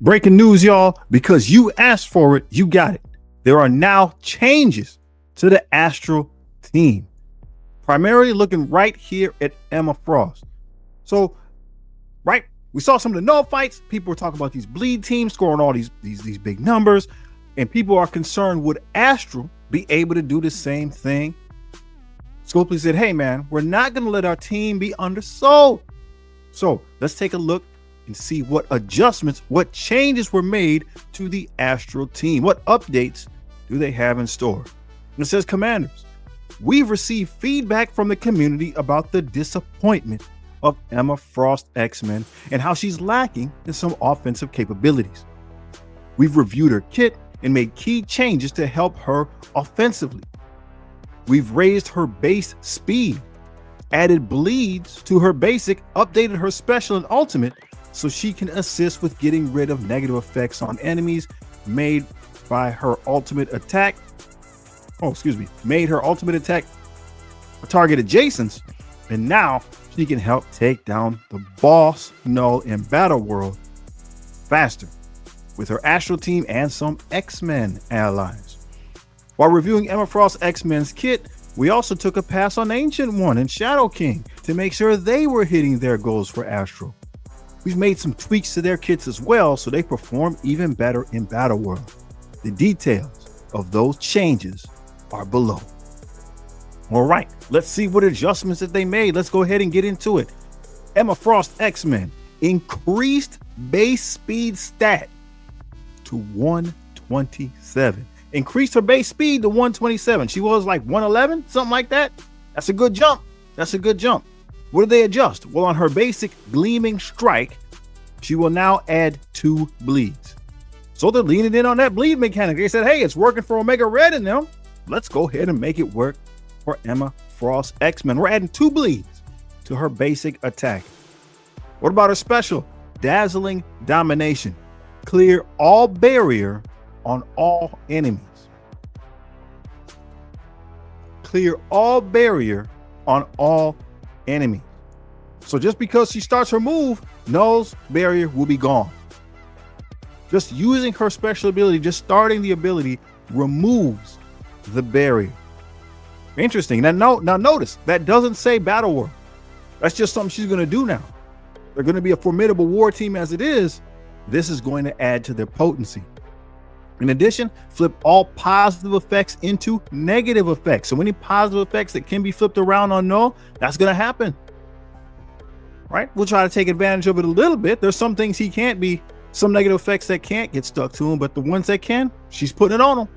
Breaking news, y'all, because you asked for it, you got it. There are now changes to the Astral team, primarily looking right here at Emma Frost. So, right, we saw some of the null fights. People were talking about these bleed teams scoring all these big numbers, and people are concerned, would Astral be able to do the same thing? Scopely said, hey man, we're not going to let our team be undersold. So let's take a look and see what adjustments, what changes were made to the Astral team. What updates do they have in store? And it says, Commanders, we've received feedback from the community about the disappointment of Emma Frost X-Men and how she's lacking in some offensive capabilities. We've reviewed her kit and made key changes to help her offensively. We've raised her base speed, added bleeds to her basic, updated her special and ultimate so she can assist with getting rid of negative effects on enemies made by her ultimate attack. Made her ultimate attack target adjacents, and now she can help take down the boss null in Battle World faster with her Astral team and some X-Men allies. While reviewing Emma Frost X-Men's kit, we also took a pass on Ancient One and Shadow King to make sure they were hitting their goals for Astral. We've made some tweaks to their kits as well so they perform even better in Battle World. The details of those changes are below. All right, let's see what adjustments that they made. Let's go ahead and get into it. Emma Frost X-Men increased base speed stat to 127. Increased her base speed to 127. She was like 111, something like that. That's a good jump. That's a good jump. What did they adjust? Well, on her basic Gleaming Strike, she will now add 2 bleeds. So they're leaning in on that bleed mechanic. They said, hey, it's working for Omega Red and them. Let's go ahead and make it work for Emma Frost X-Men. We're adding 2 bleeds to her basic attack. What about her special? Dazzling Domination. Clear all barrier on all enemies. Clear all barrier on all enemies. So just because she starts her move, Null's barrier will be gone. Just using her special ability, just starting the ability, removes the barrier. Interesting. Now notice, that doesn't say Battle World. That's just something she's going to do now. They're going to be a formidable war team as it is. This is going to add to their potency. In addition, flip all positive effects into negative effects. So any positive effects that can be flipped around on Null, that's going to happen. Right? We'll try to take advantage of it a little bit. There's some things he can't be, some negative effects that can't get stuck to him, but the ones that can, she's putting it on him.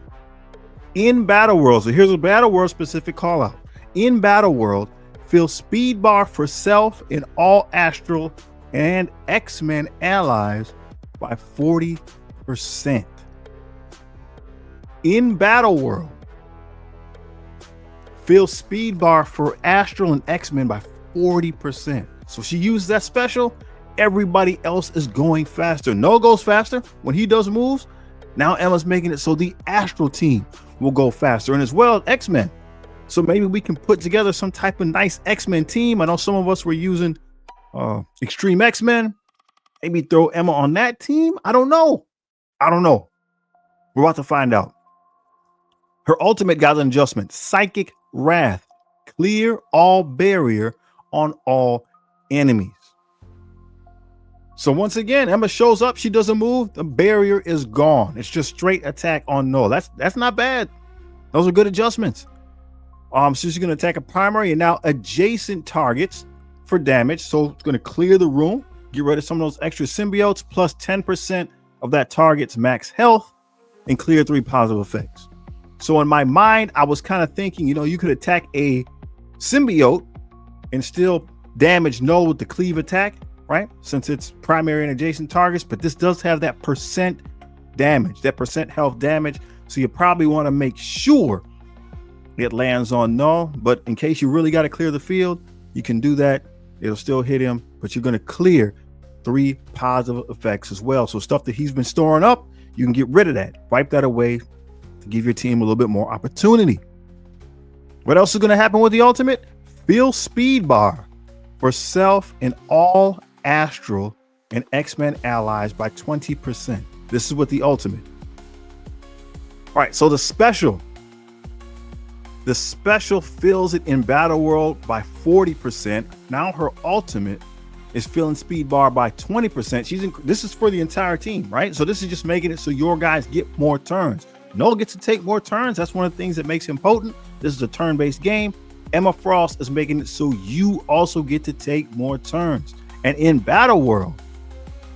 In Battle World, so here's a Battle World specific call out. In Battle World, fill speed bar for self in all Astral and X-Men allies by 40%. In Battle World, fill speed bar for Astral and X-Men by 40%. So she used that special. Everybody else is going faster. Null goes faster when he does moves. Now Emma's making it so the Astral team will go faster, and as well X-Men. So maybe we can put together some type of nice X-Men team. I know some of us were using Extreme X-Men. Maybe throw Emma on that team. I don't know. We're about to find out. Her ultimate got an adjustment. Psychic Wrath. Clear all barrier on all enemies. So once again, Emma shows up, she does a move, the barrier is gone. It's just straight attack on Null. That's not bad. Those are good adjustments. So she's going to attack a primary and now adjacent targets for damage. So it's going to clear the room, get rid of some of those extra symbiotes, plus 10% of that target's max health, and clear 3 positive effects. So in my mind, I was kind of thinking, you could attack a symbiote and still damage Null with the cleave attack, right? Since it's primary and adjacent targets, but this does have that percent damage, that percent health damage. So you probably want to make sure it lands on Null, but in case you really got to clear the field, you can do that. It'll still hit him, but you're going to clear 3 positive effects as well. So stuff that he's been storing up, you can get rid of that, wipe that away to give your team a little bit more opportunity. What else is going to happen with the ultimate? Fill speed bar for self in all Astral and X-Men allies by 20%. This is with the ultimate. All right, so the special fills it in Battle World by 40%. Now her ultimate is filling speed bar by 20%. This is for the entire team, right? So this is just making it so your guys get more turns. Noel gets to take more turns. That's one of the things that makes him potent. This is a turn-based game. Emma Frost is making it so you also get to take more turns. And in Battle World,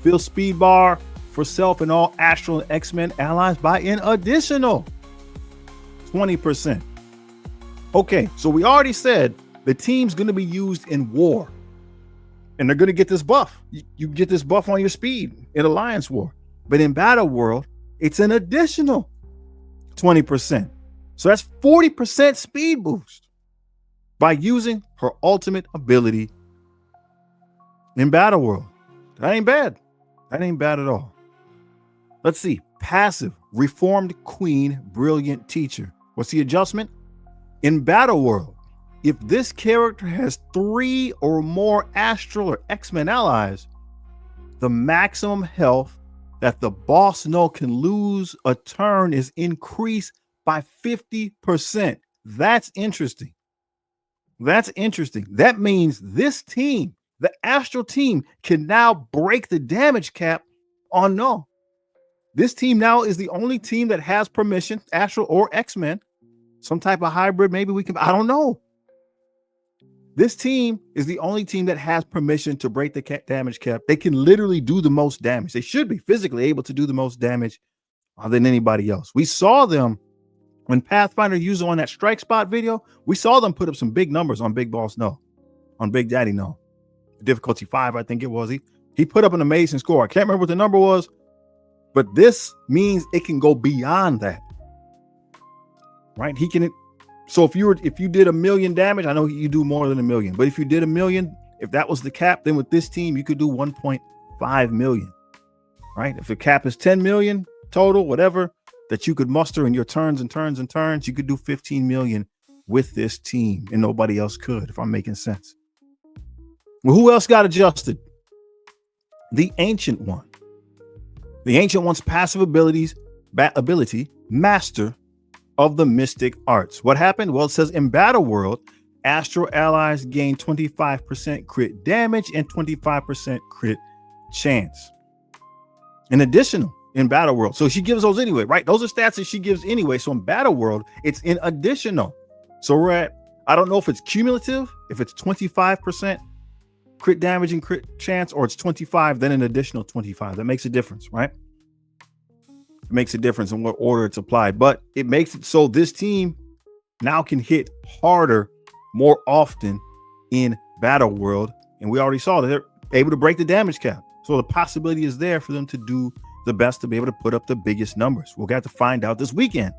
fill speed bar for self and all Astral and X-Men allies by an additional 20%. Okay, so we already said the team's going to be used in war. And they're going to get this buff. You get this buff on your speed in Alliance War. But in Battle World, it's an additional 20%. So that's 40% speed boost by using her ultimate ability in Battle World. That ain't bad. That ain't bad at all. Let's see. Passive, Reformed Queen, Brilliant Teacher. What's the adjustment? In Battle World, if this character has 3 or more Astral or X-Men allies, the maximum health that the boss Null can lose a turn is increased by 50%. That's interesting. That's interesting. That means this team, the Astral team, can now break the damage cap on Null. This team now is the only team that has permission, Astral or X-Men, some type of hybrid. Maybe we can, I don't know. This team is the only team that has permission to break the damage cap. They can literally do the most damage. They should be physically able to do the most damage than anybody else. We saw them when Pathfinder used on that strike spot video. We saw them put up some big numbers on Big Boss No, on Big Daddy No. Difficulty 5, I think it was. He put up an amazing score. I can't remember what the number was, but this means it can go beyond that. Right? He can. So if you did 1 million damage, I know you do more than 1 million, but if you did 1 million, if that was the cap, then with this team, you could do 1.5 million, right? If the cap is 10 million total, whatever, that you could muster in your turns and turns and turns, you could do 15 million with this team, and nobody else could, if I'm making sense. Well, who else got adjusted? The Ancient One. The Ancient One's passive ability, Master of the Mystic Arts. What happened? Well, it says in Battle World, Astral allies gain 25% crit damage and 25% crit chance. An additional in Battle World. So she gives those anyway, right? Those are stats that she gives anyway. So in Battle World, it's in additional. So we're at, I don't know if it's cumulative, if it's 25% crit damage and crit chance, or it's 25, then an additional 25. That makes a difference, right? It makes a difference in what order it's applied, but it makes it so this team now can hit harder more often in Battle World. And we already saw that they're able to break the damage cap. So the possibility is there for them to do the best to be able to put up the biggest numbers. We'll have to find out this weekend.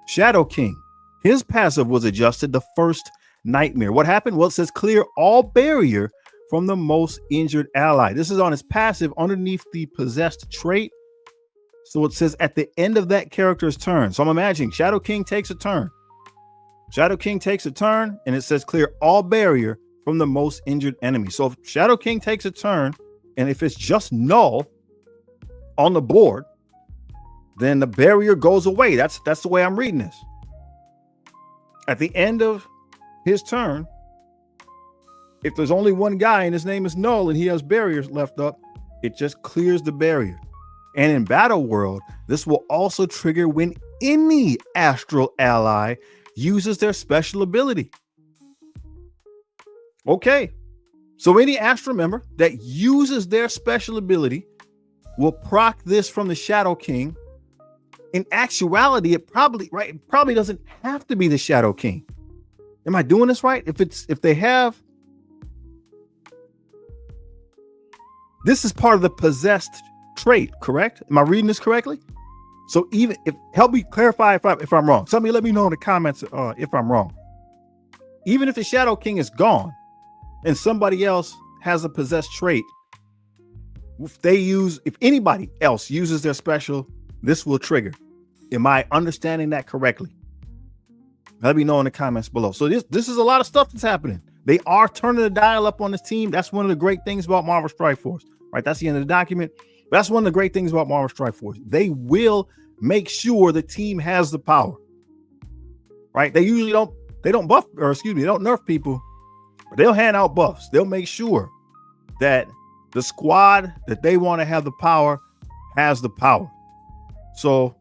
Shadow King, his passive was adjusted the first nightmare. What happened? Well, it says clear all barrier from the most injured ally. This is on his passive underneath the possessed trait. So it says at the end of that character's turn. So I'm imagining Shadow King takes a turn. Shadow King takes a turn, and it says clear all barrier from the most injured enemy. So if Shadow King takes a turn, and if it's just Null on the board, then the barrier goes away. That's the way I'm reading this. At the end of his turn, if there's only one guy and his name is Null and he has barriers left up, it just clears the barrier. And in Battle World, this will also trigger when any Astral ally uses their special ability. Okay, so any Astral member that uses their special ability will proc this from the Shadow King. In actuality, it probably doesn't have to be the Shadow King. Am I doing this right? If they have, this is part of the possessed trait, correct? Am I reading this correctly? So even if, help me clarify if I'm wrong. Somebody let me know in the comments if I'm wrong. Even if the Shadow King is gone and somebody else has a possessed trait, if anybody else uses their special, this will trigger. Am I understanding that correctly? Let me know in the comments below. So this is a lot of stuff that's happening. They are turning the dial up on this team. That's one of the great things about Marvel Strike Force. right? That's the end of the document. That's one of the great things about Marvel Strike Force. They will make sure the team has the power, right? They usually don't buff, or excuse me, they don't nerf people, but they'll hand out buffs. They'll make sure that the squad that they want to have the power has the power. So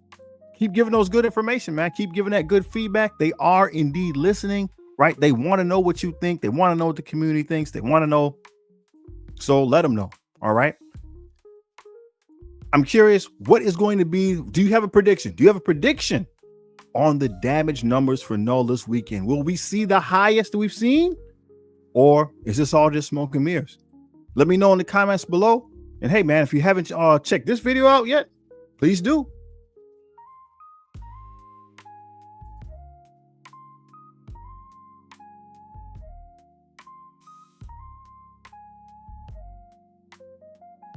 keep giving those good information, man. Keep giving that good feedback. They are indeed listening, right? They want to know what you think. They want to know what the community thinks. They want to know. So let them know. All right. I'm curious, what is going to be, do you have a prediction? Do you have a prediction on the damage numbers for Null this weekend? Will we see the highest that we've seen? Or is this all just smoke and mirrors? Let me know in the comments below. And hey, man, if you haven't checked this video out yet, please do.